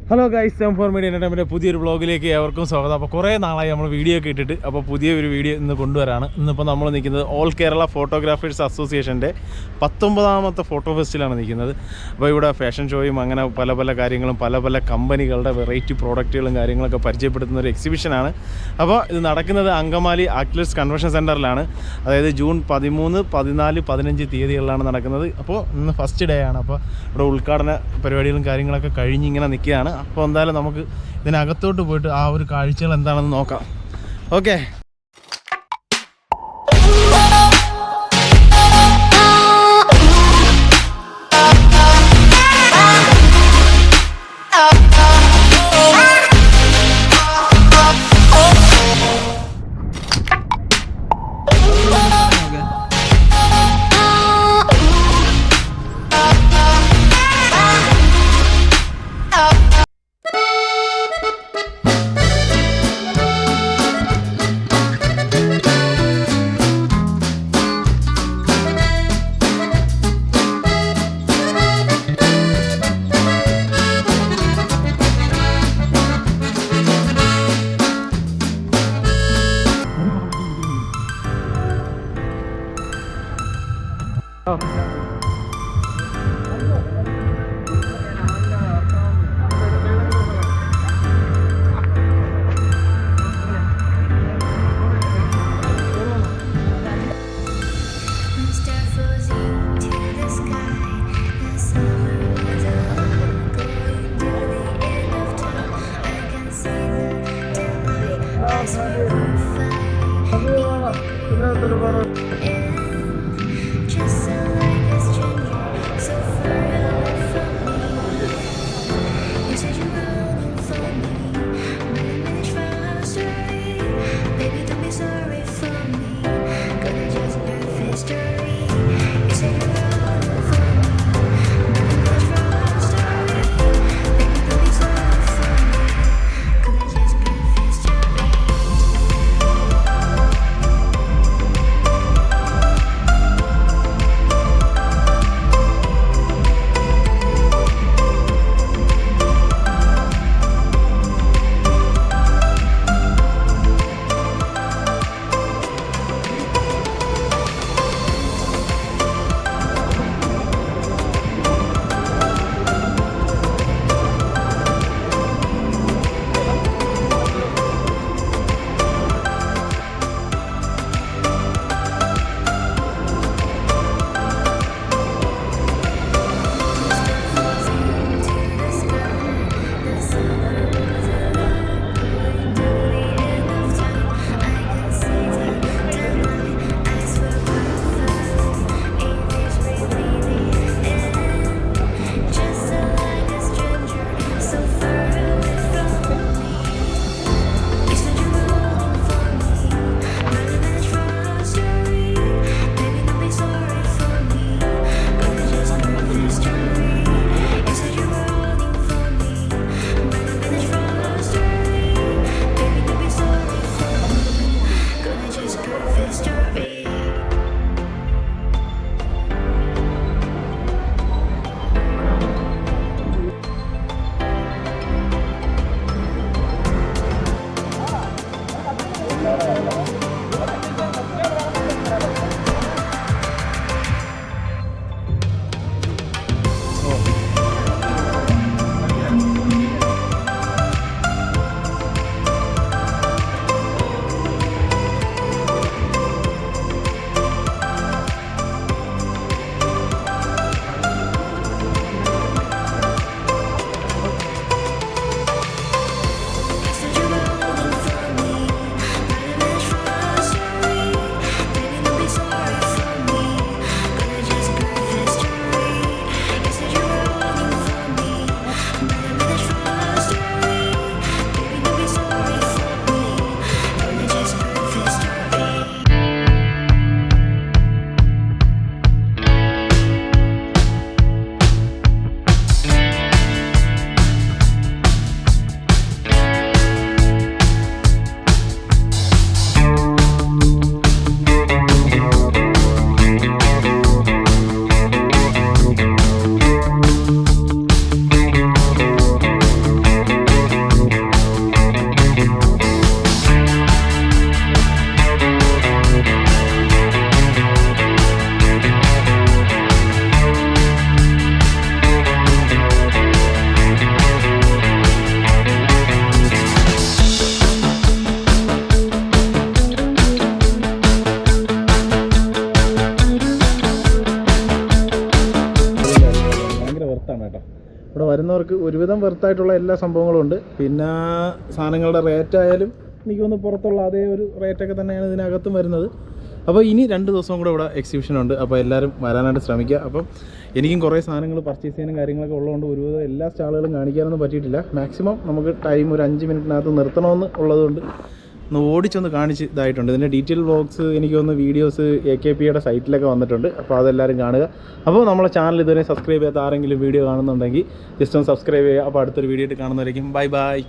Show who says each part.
Speaker 1: Hello guys, M four media entertainment പുതിയൊരു വ്ളോഗിലേക്ക് ഏവർക്കും സ്വാഗതം. അപ്പോൾ കുറേ നാളായി നമ്മൾ വീഡിയോ ഒക്കെ ഇട്ടിട്ട്, അപ്പോൾ പുതിയൊരു വീഡിയോ ഇന്ന് കൊണ്ടുവരാണ്. ഇന്നിപ്പോൾ നമ്മൾ നിൽക്കുന്നത് ഓൾ കേരള ഫോട്ടോഗ്രാഫേഴ്സ് അസോസിയേഷൻ്റെ 19ാമത്തെ ഫോട്ടോ ഫെസ്റ്റിലാണ് നിൽക്കുന്നത്. അപ്പോൾ ഇവിടെ ഫാഷൻ ഷോയും അങ്ങനെ പല പല കാര്യങ്ങളും പല പല കമ്പനികളുടെ വെറൈറ്റി പ്രോഡക്റ്റുകളും കാര്യങ്ങളൊക്കെ പരിചയപ്പെടുത്തുന്ന ഒരു എക്സിബിഷനാണ്. അപ്പോൾ ഇത് നടക്കുന്നത് അങ്കമാലി ആക്ട്ലസ് കൺവെൻഷൻ സെൻറ്ററിലാണ്. അതായത് ജൂൺ 13, 14, 15 തീയതികളിലാണ് നടക്കുന്നത്. അപ്പോൾ ഇന്ന് ഫസ്റ്റ് ഡേ ആണ്. അപ്പോൾ ഇവിടെ ഉദ്ഘാടന പരിപാടികളും കാര്യങ്ങളൊക്കെ കഴിഞ്ഞ് ഇങ്ങനെ നിൽക്കുകയാണ്. അപ്പോൾ എന്തായാലും നമുക്ക് ഇതിനകത്തോട്ട് പോയിട്ട് ആ ഒരു കാഴ്ചകൾ എന്താണെന്ന് നോക്കാം. ഓക്കെ. വരുന്നവർക്ക് ഒരുവിധം വെർത്തായിട്ടുള്ള എല്ലാ സംഭവങ്ങളും ഉണ്ട്. പിന്നെ സാധനങ്ങളുടെ റേറ്റ് ആയാലും എനിക്ക് തോന്നുന്നു പുറത്തുള്ള അതേ ഒരു റേറ്റൊക്കെ തന്നെയാണ് ഇതിനകത്തും വരുന്നത്. അപ്പോൾ ഇനി 2 ദിവസം കൂടെ ഇവിടെ എക്സിബിഷനുണ്ട്. അപ്പോൾ എല്ലാവരും വരാനായിട്ട് ശ്രമിക്കുക. അപ്പം എനിക്കും കുറേ സാധനങ്ങൾ പർച്ചേസ് ചെയ്യാനും കാര്യങ്ങളൊക്കെ ഉള്ളതുകൊണ്ട് ഒരുവിധം എല്ലാ സ്റ്റാളുകളും കാണിക്കാനൊന്നും പറ്റിയിട്ടില്ല. മാക്സിമം നമുക്ക് ടൈം ഒരു 5 മിനിറ്റിനകത്ത് നിർത്തണമെന്ന് ഉള്ളതുകൊണ്ട് ഒന്ന് ഓടിച്ചൊന്ന് കാണിച്ച് ഇതായിട്ടുണ്ട്. ഇതിൻ്റെ ഡീറ്റെയിൽ വ്ളോഗ്സ് എനിക്ക് തോന്നുന്നു വീഡിയോസ് AKPയുടെ സൈറ്റിലൊക്കെ വന്നിട്ടുണ്ട്. അപ്പോൾ അതെല്ലാവരും കാണുക. അപ്പോൾ നമ്മളെ ചാനൽ ഇതുവരെ സബ്സ്ക്രൈബ് ചെയ്യാത്ത ആരെങ്കിലും വീഡിയോ കാണുന്നുണ്ടെങ്കിൽ ജസ്റ്റ് ഒന്ന് സബ്സ്ക്രൈബ് ചെയ്യുക. അപ്പോൾ അടുത്തൊരു വീഡിയോ ആയിട്ട് കാണുന്നവരേക്കും ബൈ ബൈ.